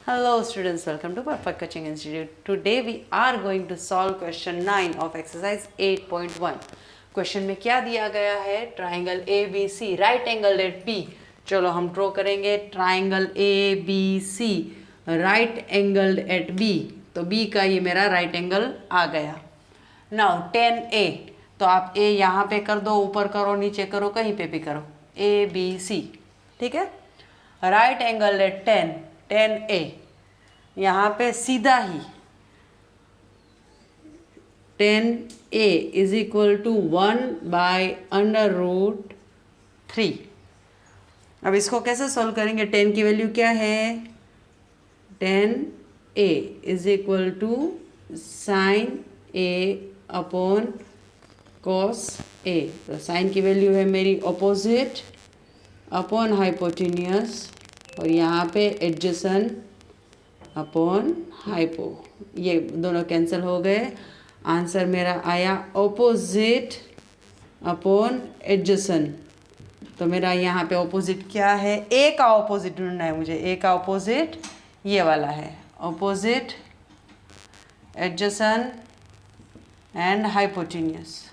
Hello students, welcome to Perfect Coaching Institute. Today we are going to solve question 9 of exercise 8.1. Question में क्या दिया गया है? Triangle A B C right angle at B. चलो हम draw करेंगे triangle A B C right angle at B. तो B का ये मेरा राइट एंगल आ गया. नाउ 10A, तो आप ए यहाँ पे कर दो, ऊपर करो, नीचे करो, कहीं पे भी करो. ए बी सी, ठीक है. राइट एंगल एट 10A, यहाँ पे सीधा ही 10A इज इक्वल टू 1/√3. अब इसको कैसे सॉल्व करेंगे? 10 की वैल्यू क्या है? 10A is equal to sine A upon cos A. तो साइन की वैल्यू है मेरी ऑपोजिट अपॉन हाइपोटेन्यूस, और यहाँ पे एडजेसेंट अपॉन हाइपो. ये दोनों कैंसिल हो गए. आंसर मेरा आया ऑपोजिट अपॉन एडजेसेंट. तो मेरा यहाँ पे ऑपोजिट क्या है? ए का ऑपोजिट ढूंढना है मुझे. ए का ऑपोजिट ये वाला है, opposite adjacent and hypotenuse.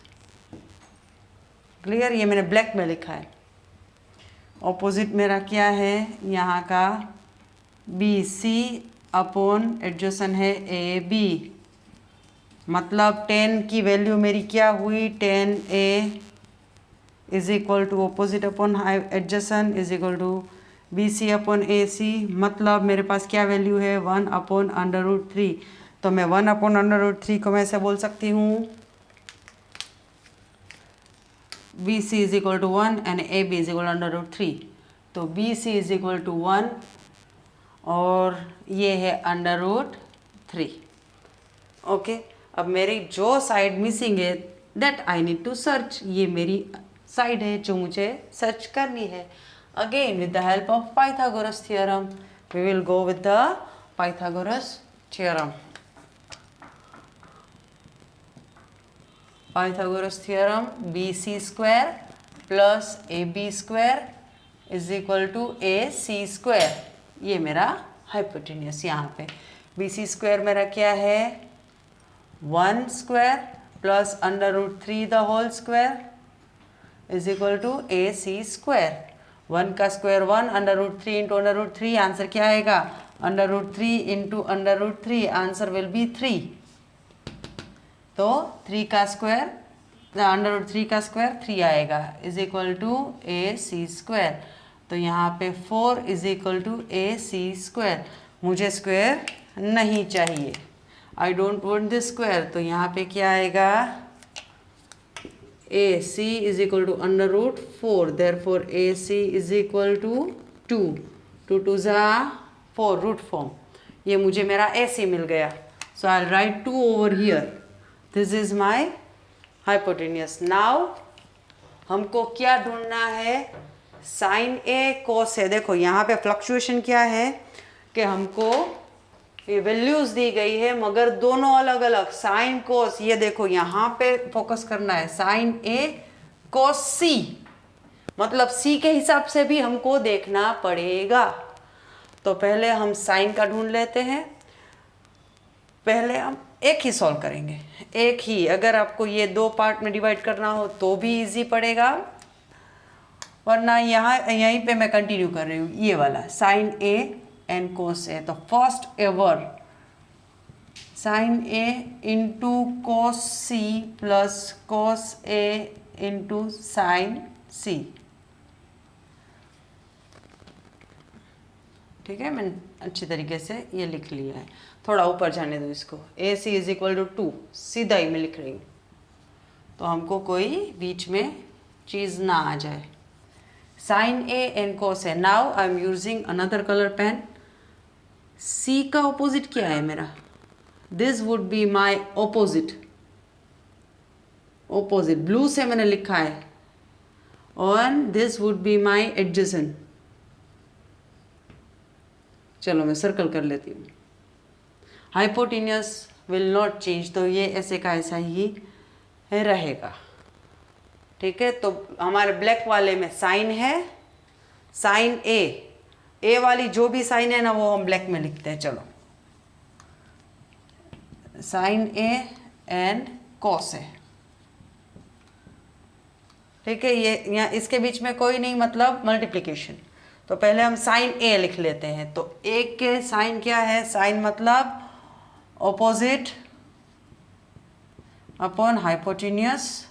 Clear? ये मैंने ब्लैक में लिखा है. ऑपोजिट मेरा क्या है? यहाँ का बी सी अपॉन एडजेसेंट है ए बी. मतलब 10 की वैल्यू मेरी क्या हुई? 10A is equal to opposite upon adjacent is equal to BC upon AC. मतलब मेरे पास क्या वैल्यू है? 1/√3. तो मैं 1/√3 को मैं ऐसे बोल सकती हूँ BC is equal to 1 and AB is equal to √3. तो BC इज इक्वल टू 1 और ये है √3. ओके. अब मेरी जो साइड मिसिंग है that I need to search. ये मेरी साइड है जो मुझे सर्च करनी है. Again with the help of Pythagoras theorem we will go with the Pythagoras theorem. Pythagoras theorem BC² plus AB² is equal to AC². ये मेरा हाइपोटेन्यूस. यहाँ पे BC² मेरा क्या है? 1² plus √3 the whole square is equal to AC². 1 का square 1, √3 into √3. Answer क्या आएगा? √3 इंटू √3. Answer will be 3. तो 3 का स्क्वायर, √3 का स्क्वायर 3 आएगा इज इक्वल टू AC². तो यहाँ पे 4 इज इक्वल टू AC². मुझे स्क्वायर नहीं चाहिए. I don't want this square. तो यहाँ पे क्या आएगा? AC is equal to √4. Therefore AC is equal to 2. 2 2 ज़ा 4 रूट फॉर्म. ये मुझे मेरा AC मिल गया. So I write 2 over here. This is my hypotenuse. Now हमको क्या ढूंढना है? साइन A कोस है. देखो यहाँ पे फ्लक्चुएशन क्या है कि हमको ये वैल्यूज दी गई है मगर दोनों अलग अलग. साइन कोस, ये देखो यहाँ पे फोकस करना है. साइन A कोस C, मतलब C के हिसाब से भी हमको देखना पड़ेगा. तो पहले हम साइन का ढूंढ लेते हैं. पहले हम एक ही सॉल्व करेंगे, एक ही. अगर आपको ये 2 पार्ट में डिवाइड करना हो तो भी इजी पड़ेगा, वरना यहीं पे मैं कंटिन्यू कर रही हूँ. ये वाला sine A and cos A. तो first ever sine A into cos C plus cos A into sine C. ठीक है, मैंने अच्छी तरीके से ये लिख लिया है. थोड़ा ऊपर जाने दो इसको. AC is equal to 2. सीधा ही मैं लिख रही हूँ, तो हमको कोई बीच में चीज़ ना आ जाए. Sine A and cos A. Now I am using another colour pen. C का ऑपोजिट क्या है मेरा? This would be my opposite. Opposite blue से मैंने लिखा है. और this would be my adjacent. चलो मैं सर्कल कर लेती हूँ. हाइपोटेन्यूस विल नॉट चेंज, तो ये ऐसे का ऐसा ही रहेगा. ठीक है. तो हमारे ब्लैक वाले में साइन है, साइन A ए वाली जो भी साइन है ना वो हम ब्लैक में लिखते हैं। चलो, sign A and cos A, ठीक है। ये यहाँ इसके बीच में कोई नहीं, मतलब मल्टीप्लिकेशन। तो पहले हम साइन ए लिख लेते हैं। तो ए के साइन क्या है? साइन मतलब ऑपोजिट अपॉन हाइपोटेन्यूस।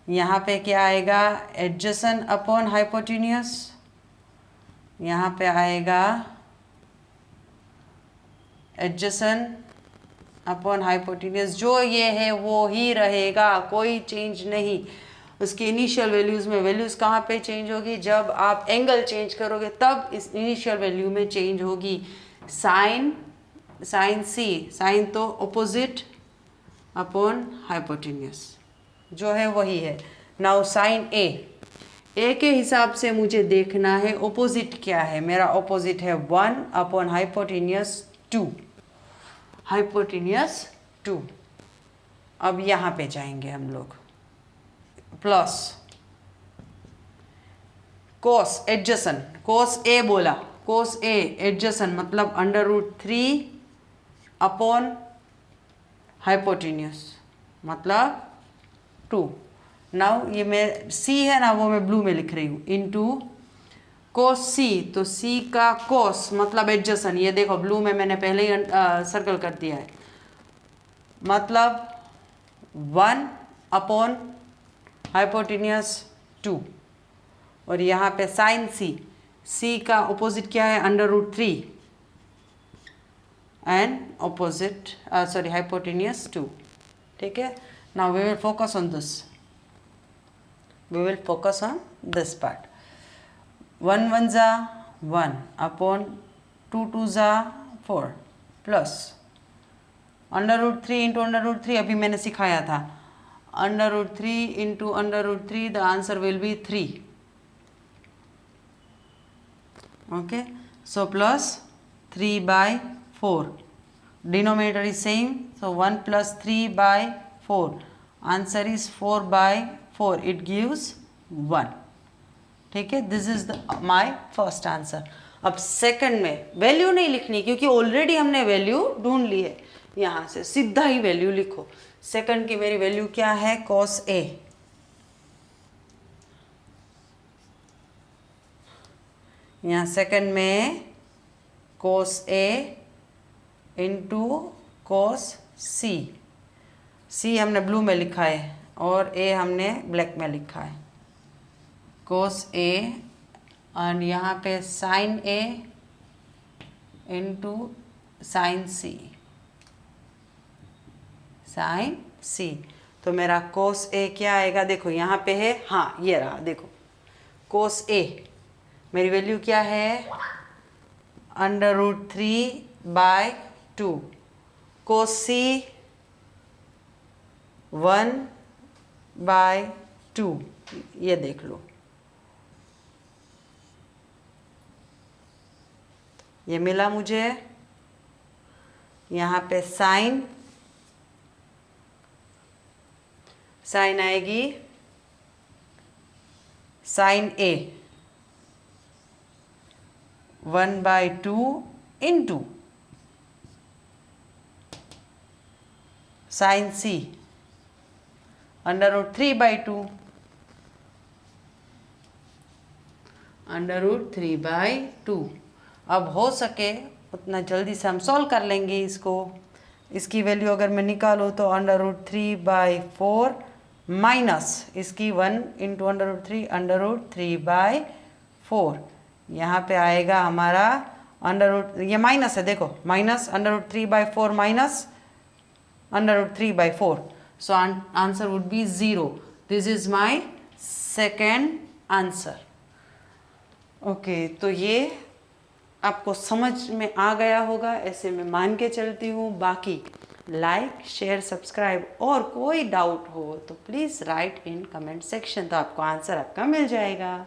यहाँ पे क्या आएगा? Adjacent upon hypotenuse. यहाँ पे आएगा एडजेसेंट अपॉन हाइपोटेन्यूस। जो ये है वो ही रहेगा, कोई चेंज नहीं। उसकी इनिशियल वैल्यूज़ में, वैल्यूज़ कहाँ पे चेंज होगी? जब आप एंगल चेंज करोगे तब इस इनिशियल वैल्यू में चेंज होगी। साइन सी, साइन तो ऑपोजिट अपॉन हाइपोटेन्यूस जो है वही है। नाउ साइन ए, ए के हिसाब से मुझे देखना है ऑपोजिट क्या है। मेरा ऑपोजिट है 1 अपॉन हाइपोटेन्यूस 2, हाइपोटेन्यूस 2। अब यहाँ पे जाएंगे हम लोग, प्लस कोस एडजेसेंट, कोस ए बोला, कोस ए एडजेसेंट मतलब √3 अपॉन हाइपोटेन्यूस मतलब 2। नाउ ये मैं सी है ना वो मैं ब्लू में लिख रही हूँ, इनटू कोस सी। तो सी का कोस मतलब एडजेसेंट, ये देखो ब्लू में मैंने पहले ही सर्कल कर दिया है, मतलब 1 अपॉन हाइपोटेन्यूस 2। और यहाँ पे साइन सी, सी का ऑपोजिट क्या है? √3 एंड ऑपोजिट सॉरी हाइपोटेन्यूस 2, ठीक है। Now we will focus on this, we will focus on this part. 1 1 जा 1 अपॉन 2 2 जा 4 प्लस √3 इंटू √3 अभी मैंने सिखाया था, √3 into √3 the answer will be 3, okay. So plus 3/4, denominator is same, so 1 plus 3/4, answer is 4/4, it gives 1, ठीक है। This is my first answer. अब second में वैल्यू नहीं लिखनी क्योंकि ऑलरेडी हमने वैल्यू ढूंढ ली है, यहाँ से सीधा ही वैल्यू लिखो। सेकंड की मेरी वैल्यू क्या है? कॉस ए, यहाँ सेकंड में कोस ए इंटू कोस सी। सी हमने ब्लू में लिखा है और ए हमने ब्लैक में लिखा है। कोस ए और यहाँ पे साइन ए इंटू साइन सी, साइन सी। तो मेरा कोस ए क्या आएगा? देखो यहाँ पे है, हाँ ये रहा, देखो कोस ए मेरी वैल्यू क्या है? √3/2, कोस सी 1/2, ये देख लो, ये मिला मुझे। यहाँ पे साइन आएगी साइन ए 1/2 इंटू साइन सी √3/2, √3/2। अब हो सके उतना जल्दी से हम सॉल्व कर लेंगे इसको। इसकी वैल्यू अगर मैं निकालूँ तो √3/4 माइनस इसकी 1 इंटू √3, √3/4। यहाँ पे आएगा हमारा ये माइनस है, देखो minus √3/4 minus √3/4, so answer would be 0। This is my second answer, okay. तो ये आपको समझ में आ गया होगा, ऐसे मैं मान के चलती हूँ। बाकी लाइक शेयर सब्सक्राइब, और कोई डाउट हो तो please write in comment section, तो आपको आंसर आपका मिल जाएगा।